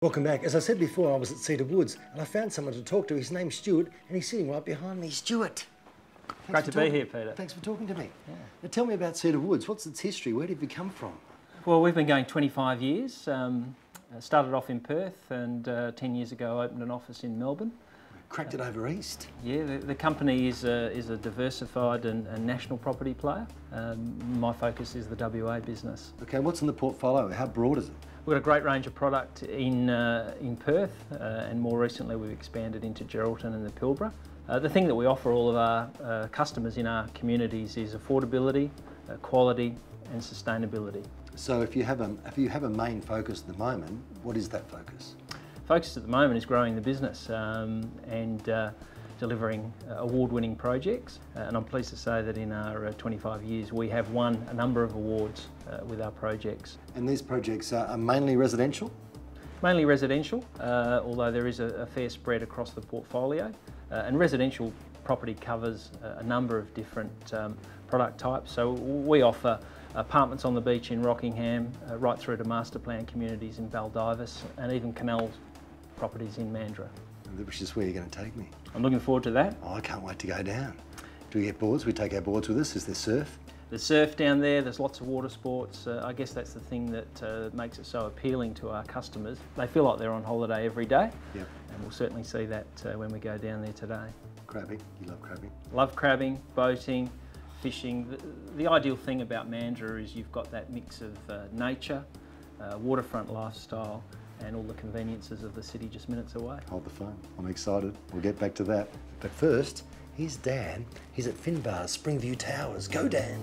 Welcome back. As I said before, I was at Cedar Woods and I found someone to talk to. His name's Stuart and he's sitting right behind me. Stuart! Great to be here, Peter. Thanks for talking to me. Yeah. Now tell me about Cedar Woods. What's its history? Where did you come from? Well, we've been going 25 years. Started off in Perth and 10 years ago opened an office in Melbourne. Cracked it over east. Yeah, the company is a diversified and national property player. My focus is the WA business. Okay, what's in the portfolio? How broad is it? We've got a great range of product in Perth and more recently we've expanded into Geraldton and the Pilbara. The thing that we offer all of our customers in our communities is affordability, quality and sustainability. So if you have a main focus at the moment, what is that focus? Focus at the moment is growing the business and delivering award-winning projects. And I'm pleased to say that in our 25 years we have won a number of awards with our projects. And these projects are mainly residential? Mainly residential, although there is a fair spread across the portfolio. And residential property covers a number of different product types. So we offer apartments on the beach in Rockingham, right through to master plan communities in Baldivis and even canal properties in Mandurah. Which is where you're going to take me. I'm looking forward to that. Oh, I can't wait to go down. Do we get boards? We take our boards with us. Is there surf? There's surf down there, there's lots of water sports. I guess that's the thing that makes it so appealing to our customers. They feel like they're on holiday every day. Yep. And we'll certainly see that when we go down there today. Crabbing, you love crabbing? Love crabbing, boating, fishing. The ideal thing about Mandurah is you've got that mix of nature, waterfront lifestyle, and all the conveniences of the city just minutes away. Hold the phone. I'm excited. We'll get back to that. But first, here's Dan. He's at Finbar's Springview Towers. Go, Dan.